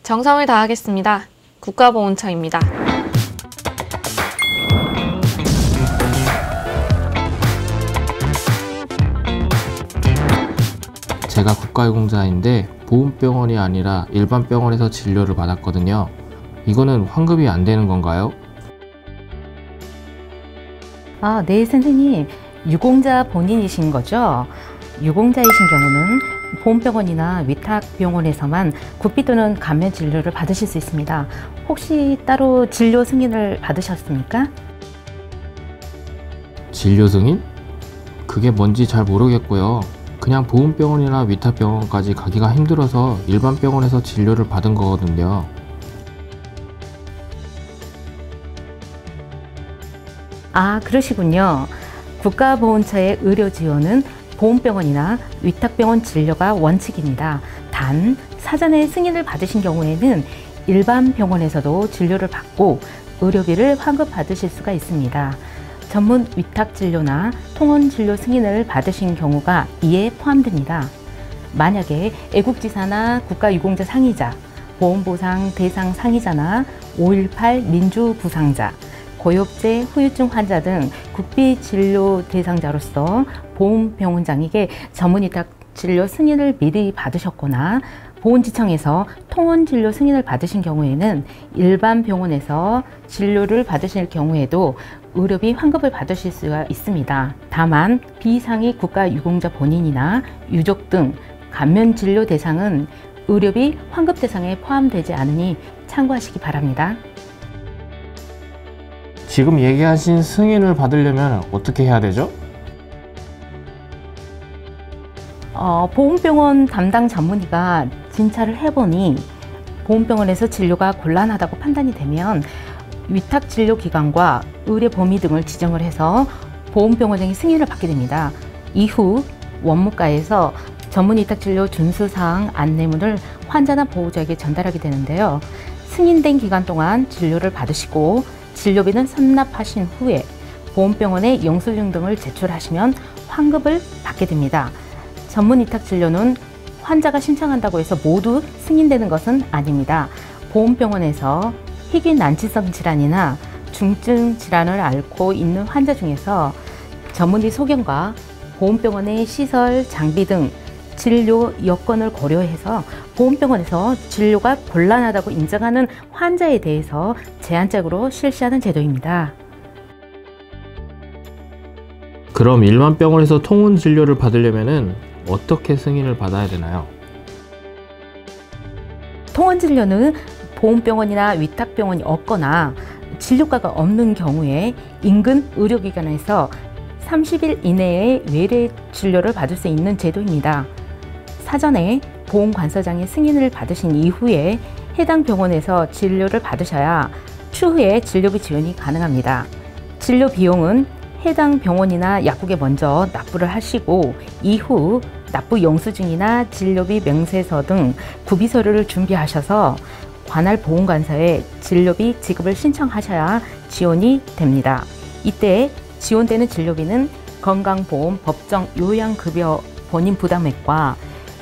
정성을 다하겠습니다. 국가보훈처입니다. 제가 국가유공자인데 보훈병원이 아니라 일반 병원에서 진료를 받았거든요. 이거는 환급이 안 되는 건가요? 네, 선생님. 유공자 본인이신 거죠? 유공자이신 경우는 보훈병원이나 위탁병원에서만 국비 또는 감면 진료를 받으실 수 있습니다. 혹시 따로 진료 승인을 받으셨습니까? 진료 승인? 그게 뭔지 잘 모르겠고요. 그냥 보훈병원이나 위탁병원까지 가기가 힘들어서 일반 병원에서 진료를 받은 거거든요. 그러시군요. 국가보훈처의 의료 지원은 보훈병원이나 위탁병원 진료가 원칙입니다. 단, 사전에 승인을 받으신 경우에는 일반 병원에서도 진료를 받고 의료비를 환급받으실 수가 있습니다. 전문 위탁진료나 통원진료 승인을 받으신 경우가 이에 포함됩니다. 만약에 애국지사나 국가유공자 상이자, 보험보상 대상 상이자나 5.18 민주부상자, 고엽제 후유증 환자 등 국비 진료 대상자로서 보훈병원장에게 전문위탁 진료 승인을 미리 받으셨거나 보훈지청에서 통원진료 승인을 받으신 경우에는 일반 병원에서 진료를 받으실 경우에도 의료비 환급을 받으실 수가 있습니다. 다만 비상위 국가유공자 본인이나 유족 등 감면진료 대상은 의료비 환급 대상에 포함되지 않으니 참고하시기 바랍니다. 지금 얘기하신 승인을 받으려면 어떻게 해야 되죠? 보훈병원 담당 전문의가 진찰을 해보니 보훈병원에서 진료가 곤란하다고 판단이 되면 위탁진료기관과 의료 범위 등을 지정을 해서 보훈병원장이 승인을 받게 됩니다. 이후 원무과에서 전문위탁진료 준수사항 안내문을 환자나 보호자에게 전달하게 되는데요. 승인된 기간 동안 진료를 받으시고 진료비는 선납하신 후에 보훈병원에 영수증 등을 제출하시면 환급을 받게 됩니다. 전문위탁진료는 환자가 신청한다고 해서 모두 승인되는 것은 아닙니다. 보훈병원에서 희귀 난치성 질환이나 중증 질환을 앓고 있는 환자 중에서 전문의 소견과 보훈병원의 시설, 장비 등 진료 여건을 고려해서 보훈병원에서 진료가 곤란하다고 인정하는 환자에 대해서 제한적으로 실시하는 제도입니다. 그럼 일반 병원에서 통원 진료를 받으려면 어떻게 승인을 받아야 되나요? 통원 진료는 보훈병원이나 위탁병원이 없거나 진료과가 없는 경우에 인근 의료기관에서 30일 이내에 외래 진료를 받을 수 있는 제도입니다. 사전에 보훈관서장의 승인을 받으신 이후에 해당 병원에서 진료를 받으셔야 추후에 진료비 지원이 가능합니다. 진료 비용은 해당 병원이나 약국에 먼저 납부를 하시고 이후 납부 영수증이나 진료비 명세서 등 구비서류를 준비하셔서 관할 보훈관서에 진료비 지급을 신청하셔야 지원이 됩니다. 이때 지원되는 진료비는 건강보험 법정 요양급여 본인 부담액과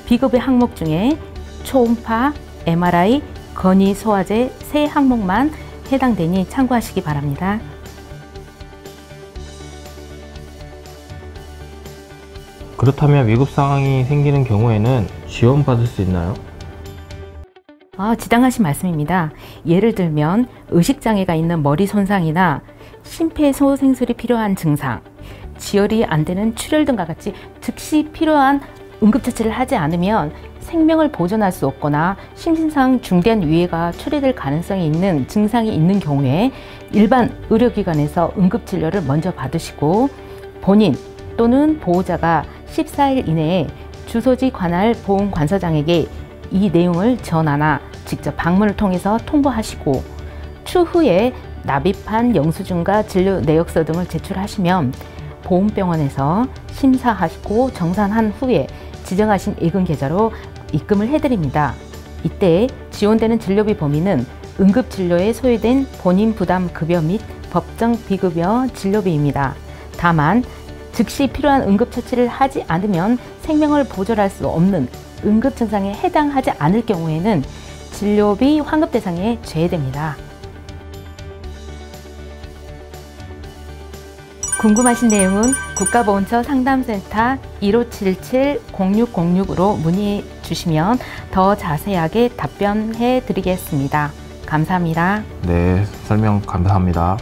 비급여 항목 중에 초음파, MRI, 건의 소화제 세 항목만 해당되니 참고하시기 바랍니다. 그렇다면 위급 상황이 생기는 경우에는 지원받을 수 있나요? 지당하신 말씀입니다. 예를 들면 의식장애가 있는 머리 손상이나 심폐소생술이 필요한 증상, 지혈이 안 되는 출혈 등과 같이 즉시 필요한 응급처치를 하지 않으면 생명을 보존할 수 없거나 심신상 중대한 위해가 초래될 가능성이 있는 증상이 있는 경우에 일반 의료기관에서 응급진료를 먼저 받으시고 본인 또는 보호자가 14일 이내에 주소지 관할 보훈관서장에게 이 내용을 전화나 직접 방문을 통해서 통보하시고 추후에 납입한 영수증과 진료 내역서 등을 제출하시면 보훈병원에서 심사하시고 정산한 후에 지정하신 예금 계좌로 입금을 해드립니다. 이때 지원되는 진료비 범위는 응급진료에 소요된 본인 부담 급여 및 법정 비급여 진료비입니다. 다만 즉시 필요한 응급처치를 하지 않으면 생명을 보존할 수 없는 응급증상에 해당하지 않을 경우에는 진료비 환급 대상에 제외됩니다. 궁금하신 내용은 국가보훈처 상담센터 1577-0606으로 문의해 주시면 더 자세하게 답변해 드리겠습니다. 감사합니다. 네, 설명 감사합니다.